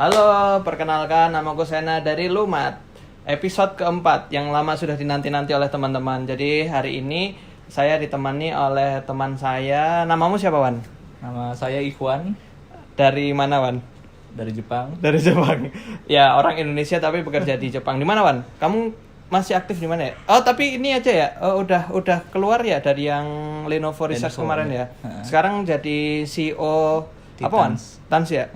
Halo, perkenalkan namaku Sena dari Lumat. Episode keempat yang lama sudah dinanti-nanti oleh teman-teman. Jadi hari ini saya ditemani oleh teman saya. Namamu siapa, Wan? Nama saya Ikhwan Dari mana, Wan? dari Jepang. Dari Jepang. Ya, orang Indonesia tapi bekerja di Jepang. Di mana, Wan? Kamu masih aktif di mana ya? Oh, tapi ini aja ya. Oh, udah keluar ya dari yang Lenovo Research Lenovo, kemarin ya. Sekarang jadi CEO Di apa, Wan? Tans. Tans ya.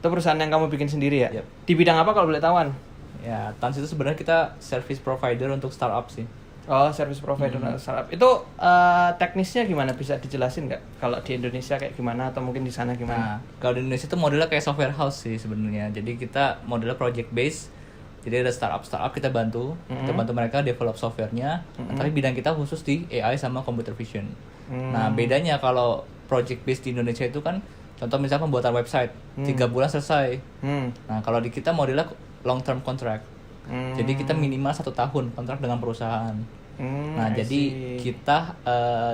Itu perusahaan yang kamu bikin sendiri ya? Yep. Di bidang apa kalau boleh tahu, Wan? Ya, Tans itu sebenarnya kita service provider untuk startup sih. Oh, service provider startup. Itu teknisnya gimana? Bisa dijelasin nggak? Kalau di Indonesia kayak gimana atau mungkin di sana gimana? Nah, kalau di Indonesia itu modelnya kayak software house sih sebenarnya. Jadi kita modelnya project based. Jadi ada startup kita bantu mereka develop softwarenya. Tapi bidang kita khusus di AI sama computer vision. Nah, bedanya kalau project based di Indonesia itu kan, contoh misalnya pembuatan website 3 bulan selesai. Nah, kalau di kita modelnya long term contract. Jadi kita minimal 1 tahun kontrak dengan perusahaan. Nah, jadi kita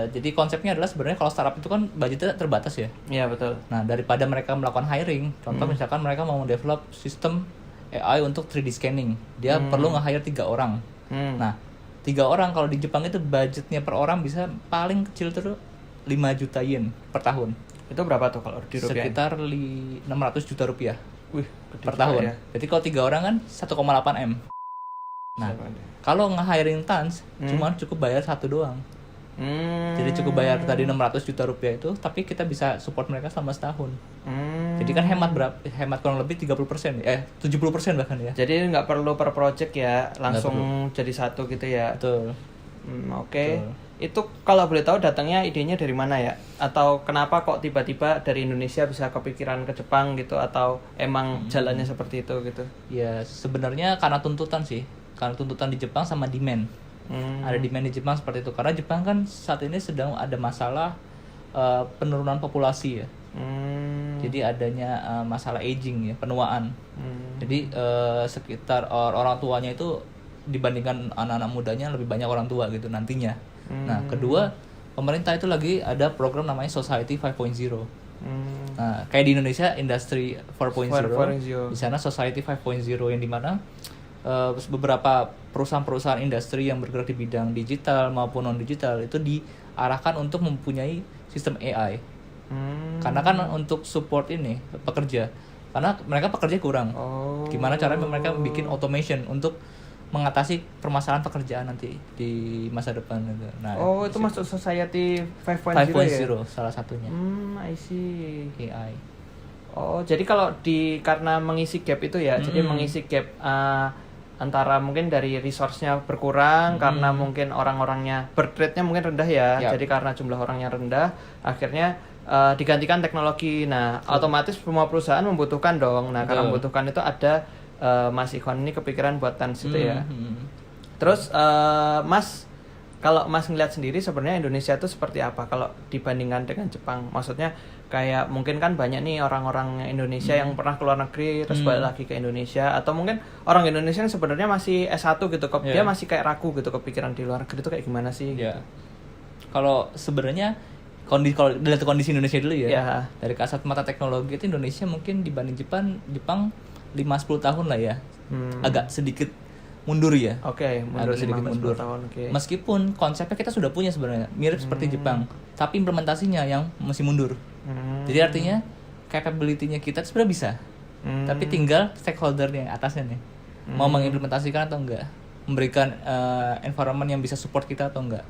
jadi konsepnya adalah sebenarnya kalau startup itu kan budgetnya terbatas ya. Iya, betul. Nah, daripada mereka melakukan hiring, contoh misalkan mereka mau develop sistem AI untuk 3D scanning, dia perlu nge-hire 3 orang. Nah, 3 orang kalau di Jepang itu budgetnya per orang bisa paling kecil tuh 5 juta yen per tahun. Itu berapa tuh kalau di rupiah? Sekitar 600 juta rupiah. Wih, gede per juga tahun. ya. Jadi kalau 3 orang kan 1,8 M. Nah, kalau nge-hiring Tans cuma cukup bayar 1 doang. Jadi cukup bayar tadi 600 juta rupiah itu, tapi kita bisa support mereka selama setahun. Jadi kan hemat kurang lebih 30%, 70% bahkan ya. Jadi nggak perlu per project ya, langsung jadi satu gitu ya. Betul. Oke. Itu kalau boleh tahu datangnya idenya dari mana ya? Atau kenapa kok tiba-tiba dari Indonesia bisa kepikiran ke Jepang gitu? Atau emang jalannya seperti itu gitu? Ya sebenarnya karena tuntutan sih. Karena tuntutan di Jepang sama demand. Ada demand di Jepang seperti itu. Karena Jepang kan saat ini sedang ada masalah penurunan populasi ya. Jadi adanya masalah aging ya, penuaan. Jadi sekitar orang tuanya itu dibandingkan anak-anak mudanya lebih banyak orang tua gitu nantinya. Nah, kedua, pemerintah itu lagi ada program namanya Society 5.0. Nah, kayak di Indonesia Industry 4.0. Di sana Society 5.0 yang dimana beberapa perusahaan-perusahaan industri yang bergerak di bidang digital maupun non digital itu diarahkan untuk mempunyai sistem AI. Karena kan untuk support ini pekerja, karena mereka pekerja kurang. Gimana caranya mereka bikin automation untuk mengatasi permasalahan pekerjaan nanti di masa depan gitu. Nah, itu masuk Society 5.0 ya? Salah satunya. I see. AI. Oh, jadi kalau karena mengisi gap itu ya, jadi mengisi gap antara mungkin dari resource-nya berkurang karena mungkin orang-orangnya birth rate-nya mungkin rendah ya. Jadi karena jumlah orangnya rendah, akhirnya digantikan teknologi. Nah, otomatis semua perusahaan membutuhkan dong. Nah, karena membutuhkan itu ada Mas Ikhwan ini kepikiran buat Tans itu ya. Terus Mas, kalau Mas ngeliat sendiri sebenarnya Indonesia itu seperti apa kalau dibandingkan dengan Jepang? Maksudnya kayak mungkin kan banyak nih orang-orang Indonesia yang pernah keluar negeri terus balik lagi ke Indonesia, atau mungkin orang Indonesia yang sebenarnya masih S1 gitu, dia masih kayak ragu gitu kepikiran di luar negeri itu kayak gimana sih? Gitu. Kalau sebenarnya kalau dari kondisi Indonesia dulu ya. Dari kasat mata teknologi itu Indonesia mungkin dibanding Jepang 5-10 tahun lah ya. Agak sedikit mundur ya. Mundur sedikit mundur. Tahun, Meskipun konsepnya kita sudah punya sebenarnya, mirip seperti Jepang, tapi implementasinya yang masih mundur. Jadi artinya capability-nya kita sebenarnya bisa. Tapi tinggal stakeholder-nya atasnya nih. Mau mengimplementasikan atau enggak, memberikan environment yang bisa support kita atau enggak.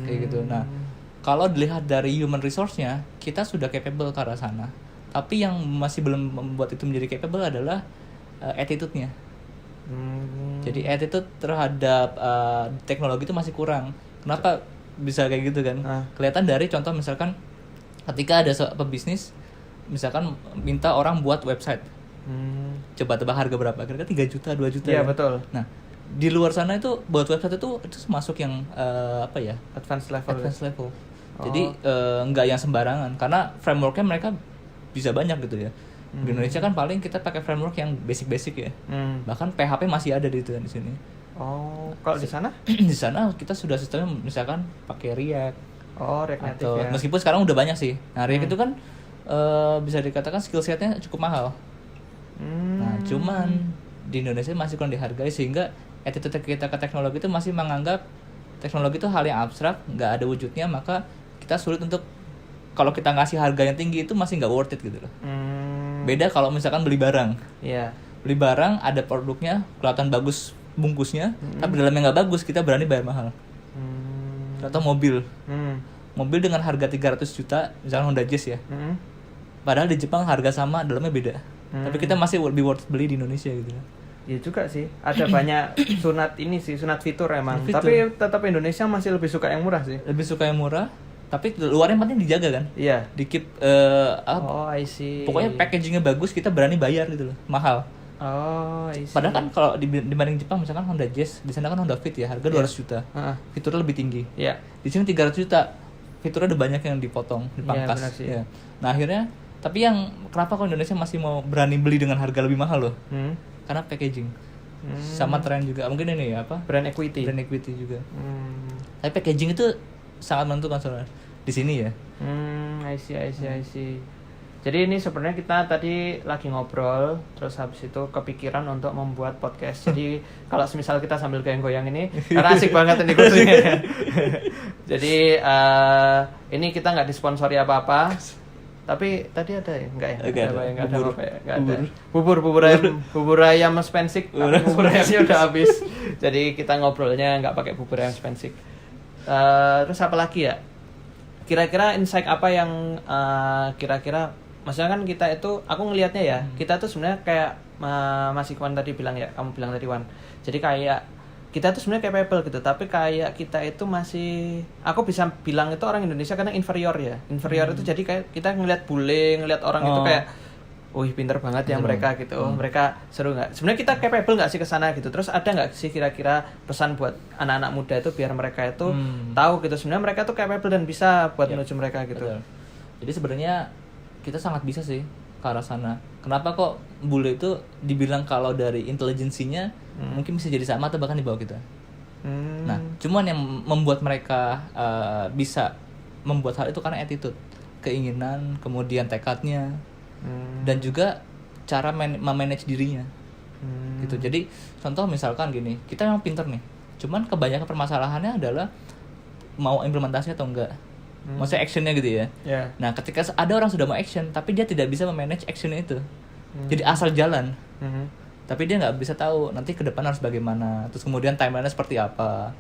Kayak gitu. Nah, kalau dilihat dari human resource-nya, kita sudah capable ke arah sana. Tapi yang masih belum membuat itu menjadi capable adalah attitude-nya. Jadi attitude terhadap teknologi itu masih kurang. Kenapa bisa kayak gitu kan? Kelihatan dari contoh misalkan ketika ada pebisnis misalkan minta orang buat website. Coba tebak harga berapa? Kira-kira 3 juta, 2 juta. Iya, betul. Nah, di luar sana itu buat website itu masuk yang advanced level. Jadi nggak yang sembarangan karena frameworknya mereka bisa banyak gitu ya. Di Indonesia kan paling kita pakai framework yang basic ya. Bahkan PHP masih ada di sini. Kalau di sana? Di sana kita sudah sistemnya misalkan pakai React. React Native ya. Meskipun sekarang udah banyak sih. Nah, React itu kan bisa dikatakan skill setnya cukup mahal. Nah, cuman di Indonesia masih kurang dihargai, sehingga attitude kita ke teknologi itu masih menganggap teknologi itu hal yang abstrak, nggak ada wujudnya, maka kita sulit untuk, kalau kita ngasih harga yang tinggi itu masih nggak worth it gitu loh. Beda kalau misalkan beli barang. Beli barang ada produknya, kelihatan bagus bungkusnya, tapi dalamnya nggak bagus, kita berani bayar mahal. Atau mobil. Mobil dengan harga 300 juta, misalkan Honda Jazz ya. Padahal di Jepang harga sama, dalamnya beda. Tapi kita masih lebih worth beli di Indonesia gitu. Iya juga sih. Ada banyak sunat fitur emang. Tapi tetap Indonesia masih lebih suka yang murah sih. Lebih suka yang murah, tapi luarnya penting dijaga kan? Iya. Di-keep I see. Pokoknya packagingnya bagus, kita berani bayar gitu loh, mahal. I see. Padahal kan kalau dibanding Jepang, misalkan Honda Jazz, di sana kan Honda Fit ya, harga 200 juta. Fiturnya lebih tinggi. Iya. Di sini 300 juta. Fiturnya udah banyak yang dipotong, dipangkas. Benar sih. Ya. Nah, akhirnya tapi yang kenapa kok Indonesia masih mau berani beli dengan harga lebih mahal loh? Karena packaging. Sama tren juga. Mungkin ini ya apa? Brand equity juga. Tapi packaging itu sangat menentukan soalnya di sini ya. I see. Jadi ini sebenarnya kita tadi lagi ngobrol, terus habis itu kepikiran untuk membuat podcast. Jadi kalau semisal kita sambil goyang-goyang ini, karena asik banget ini kursinya. Jadi ini kita nggak disponsori apa-apa. Tapi tadi ada ya? Enggak ya? Enggak ada. Bubur ayam Spensik. Bubur ayamnya udah habis. Jadi kita ngobrolnya nggak pakai bubur ayam Spensik. Terus apa lagi ya? Kira-kira insight apa yang kira-kira, maksudnya kan kita itu, aku ngelihatnya ya, kita tuh sebenarnya kayak Mas Iwan tadi bilang ya, kamu bilang tadi Wan. Jadi kayak kita tuh sebenarnya capable gitu, tapi kayak kita itu masih, aku bisa bilang itu orang Indonesia karena inferior ya. Inferior itu jadi kayak kita ngelihat bule, ngelihat orang itu kayak, wih pinter banget ya mereka gitu, mereka seru nggak? Sebenarnya kita capable nggak sih ke sana gitu? Terus ada nggak sih kira-kira pesan buat anak-anak muda itu biar mereka itu tahu gitu, sebenarnya mereka tuh capable dan bisa buat menuju mereka gitu. Betul. Jadi sebenarnya kita sangat bisa sih ke arah sana. Kenapa kok bule itu dibilang kalau dari intelijensinya mungkin bisa jadi sama atau bahkan di bawah kita. Nah, cuman yang membuat mereka bisa membuat hal itu karena attitude, keinginan, kemudian tekadnya, dan juga cara memanage dirinya. Gitu. Jadi contoh misalkan gini, kita memang pinter nih, cuman kebanyakan permasalahannya adalah mau implementasi atau enggak. Maksudnya actionnya gitu ya. Nah, ketika ada orang sudah mau action tapi dia tidak bisa memanage actionnya itu, jadi asal jalan, tapi dia nggak bisa tahu nanti ke depan harus bagaimana, terus kemudian timeline-nya seperti apa.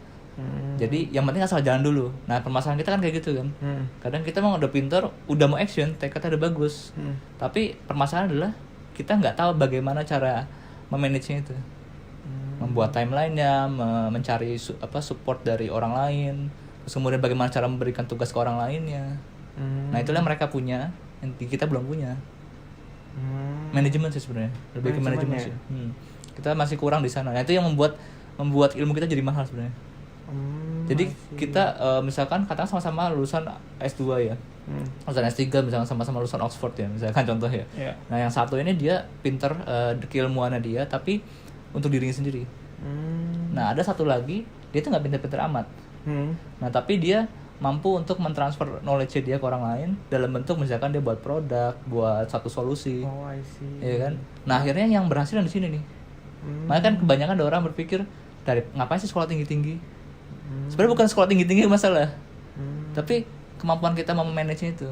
Jadi yang penting asal jalan dulu. Nah, permasalahan kita kan kayak gitu kan. Kadang kita mau udah pinter, udah mau action, tekadnya udah bagus, tapi permasalahan adalah kita nggak tahu bagaimana cara memanage-nya itu, membuat timeline-nya, mencari support dari orang lain. Terus kemudian bagaimana cara memberikan tugas ke orang lainnya. Nah, itulah yang mereka punya, yang kita belum punya. Manajemen sih sebenarnya, lebih ke manajemen sih. Kita masih kurang di sana. Nah, itu yang membuat ilmu kita jadi mahal sebenarnya. Jadi kita misalkan katakan sama-sama lulusan S2 ya, lulusan S3 misalkan sama-sama lulusan Oxford ya, misalkan contoh ya. Nah, yang satu ini dia pinter keilmuannya dia, tapi untuk dirinya sendiri. Nah, ada satu lagi dia tuh nggak pinter-pinter amat. Nah, tapi dia mampu untuk mentransfer knowledge dia ke orang lain dalam bentuk misalkan dia buat produk, buat satu solusi. I see. Iya kan? Nah, akhirnya yang berhasil di sini nih. Makanya kan kebanyakan ada orang berpikir dari ngapain sih sekolah tinggi-tinggi? Sebenarnya bukan sekolah tinggi-tinggi masalah. Tapi kemampuan kita memanage itu.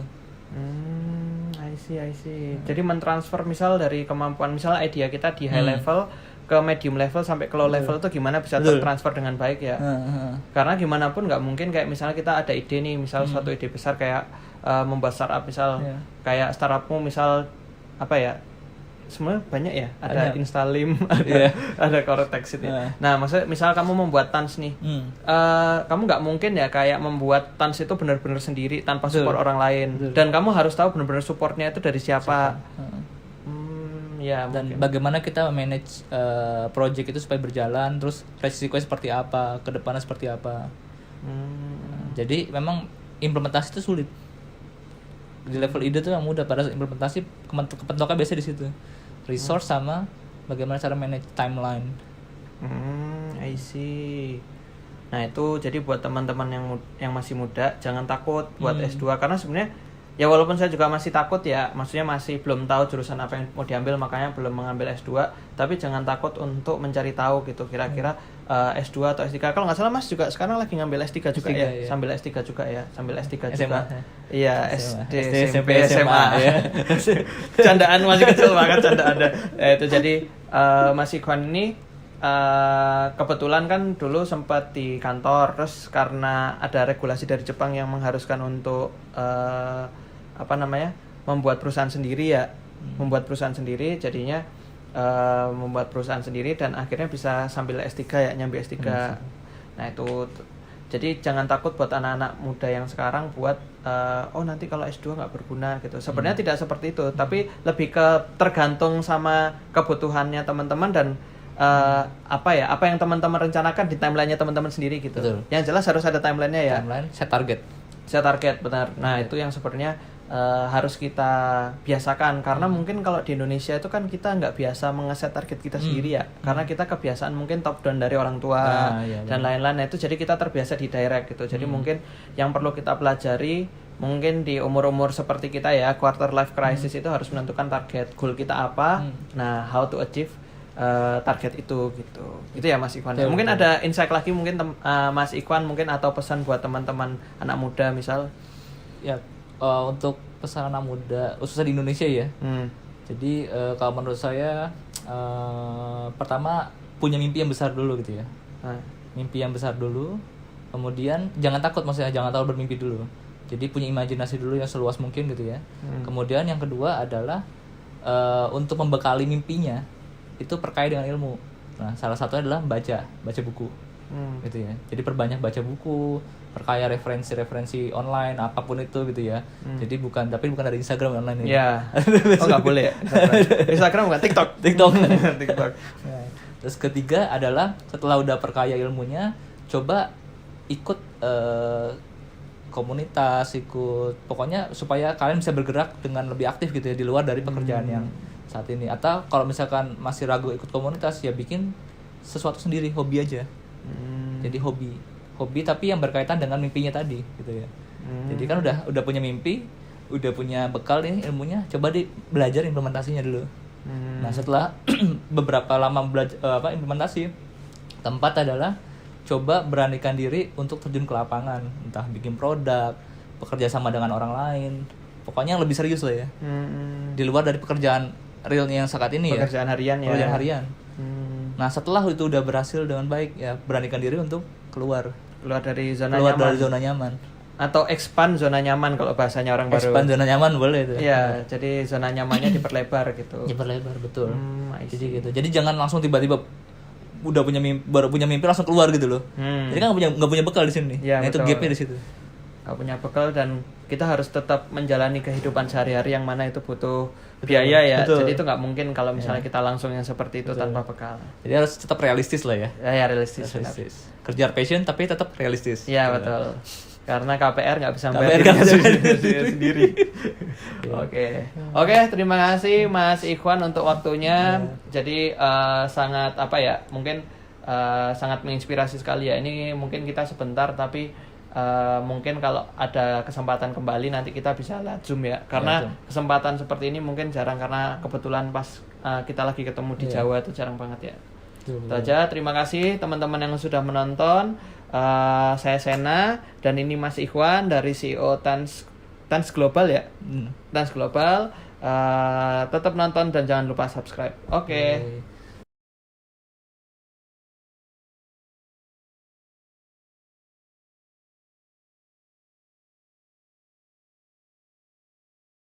I see. Jadi mentransfer misal dari kemampuan, misal idea kita di high level ke medium level sampai ke low level itu gimana bisa tertransfer dengan baik ya. Karena gimana pun nggak mungkin kayak misalnya kita ada ide nih, misal suatu ide besar kayak membuat startup misal, kayak startupmu misal apa ya, sebenarnya banyak ya, ada Instalim, ada Cortex itu. Nah, maksudnya misal kamu membuat Tans nih, kamu nggak mungkin ya kayak membuat Tans itu benar-benar sendiri tanpa support orang lain. Dan kamu harus tahu benar-benar supportnya itu dari siapa. Dan bagaimana kita manage project itu supaya berjalan, terus resikonya seperti apa, ke depannya seperti apa. Jadi memang implementasi itu sulit. Di level ide tuh yang mudah, pada implementasi kepentoknya biasa di situ. Resource sama bagaimana cara manage timeline. I see. Nah, itu jadi buat teman-teman yang masih muda jangan takut buat S2 karena sebenarnya ya walaupun saya juga masih takut ya, maksudnya masih belum tahu jurusan apa yang mau diambil, makanya belum mengambil S2, tapi jangan takut untuk mencari tahu gitu kira-kira S2 atau S3. Kalau nggak salah Mas juga sekarang lagi ngambil S3 juga ya, sambil S3 juga ya, sambil S3 juga. Iya, SD, SMP, SMA ya. Candaan masih kecil banget candaannya. Itu jadi Mas Ikhwan ini kebetulan kan dulu sempat di kantor, terus karena ada regulasi dari Jepang yang mengharuskan untuk membuat perusahaan sendiri ya, membuat perusahaan sendiri, jadinya membuat perusahaan sendiri dan akhirnya bisa sambil S3 ya, nyambi S3. Nah itu, jadi jangan takut buat anak-anak muda yang sekarang buat nanti kalau S2 nggak berguna gitu. Sebenarnya tidak seperti itu, tapi lebih ke tergantung sama kebutuhannya teman-teman dan apa yang teman-teman rencanakan di timelinenya teman-teman sendiri gitu. Betul. Yang jelas harus ada timelinenya ya. Timeline, set target benar. Nah itu yang sebenarnya harus kita biasakan, karena mungkin kalau di Indonesia itu kan kita nggak biasa mengeset target kita sendiri ya, karena kita kebiasaan mungkin top down dari orang tua dan lain-lain. Nah, itu jadi kita terbiasa di direct gitu. Jadi mungkin yang perlu kita pelajari mungkin di umur-umur seperti kita ya, quarter life crisis itu harus menentukan target goal kita apa. Nah, how to achieve target itu gitu. Itu ya Mas Ikhwan. Mungkin ada insight lagi mungkin Mas Ikhwan mungkin, atau pesan buat teman-teman anak muda misal. Ya, untuk pesan anak muda khususnya di Indonesia ya. Jadi kalau menurut saya pertama punya mimpi yang besar dulu gitu ya. Mimpi yang besar dulu. Kemudian jangan takut, maksudnya jangan takut bermimpi dulu. Jadi punya imajinasi dulu yang seluas mungkin gitu ya. Kemudian yang kedua adalah untuk membekali mimpinya itu perkaya dengan ilmu. Nah, salah satunya adalah baca buku. Gitu ya. Jadi perbanyak baca buku, perkaya referensi online apapun itu gitu ya. Jadi bukan dari Instagram online ini. Iya. Oh nggak boleh ya. Instagram bukan, TikTok. TikTok. Terus ketiga adalah setelah udah perkaya ilmunya, coba ikut komunitas, pokoknya supaya kalian bisa bergerak dengan lebih aktif gitu ya di luar dari pekerjaan yang saat ini. Atau kalau misalkan masih ragu ikut komunitas, ya bikin sesuatu sendiri, hobi aja. Jadi hobi tapi yang berkaitan dengan mimpinya tadi gitu ya. Jadi kan udah punya mimpi, udah punya bekal nih ilmunya, coba belajar implementasinya dulu. Nah, setelah beberapa lama implementasi, keempat adalah coba beranikan diri untuk terjun ke lapangan, entah bikin produk, bekerja sama dengan orang lain, pokoknya yang lebih serius lah ya. Di luar dari pekerjaan realnya yang saat ini pekerjaan harian. Nah, setelah itu udah berhasil dengan baik, ya beranikan diri untuk keluar dari zona nyaman. Atau expand zona nyaman kalau bahasanya orang baru. Expand zona nyaman boleh itu. Iya, jadi zona nyamannya diperlebar gitu. Diperlebar, betul. Jadi gitu. Jadi jangan langsung tiba-tiba baru punya mimpi langsung keluar gitu loh. Jadi kan nggak punya bekal di sini. Ya, nah, itu gapnya di situ. Nggak punya bekal dan kita harus tetap menjalani kehidupan sehari-hari yang mana itu butuh biaya ya. Betul. Jadi itu nggak mungkin kalau misalnya kita langsung yang seperti itu tanpa bekal. Jadi harus tetap realistis lah ya. Ya realistis. Kejar passion tapi tetap realistis. Iya betul. Karena KPR nggak bisa bayar sendiri. Oke, terima kasih Mas Ikhwan untuk waktunya. Jadi sangat mungkin sangat menginspirasi sekali ya. Ini mungkin kita sebentar tapi mungkin kalau ada kesempatan kembali nanti kita bisa lihat Zoom ya, karena kesempatan seperti ini mungkin jarang, karena kebetulan pas kita lagi ketemu di Jawa itu jarang banget ya. Itu aja, terima kasih teman-teman yang sudah menonton. Saya Sena dan ini Mas Ikhwan dari CEO Tans Global ya. Tans Global. Tetap nonton dan jangan lupa subscribe. Oke.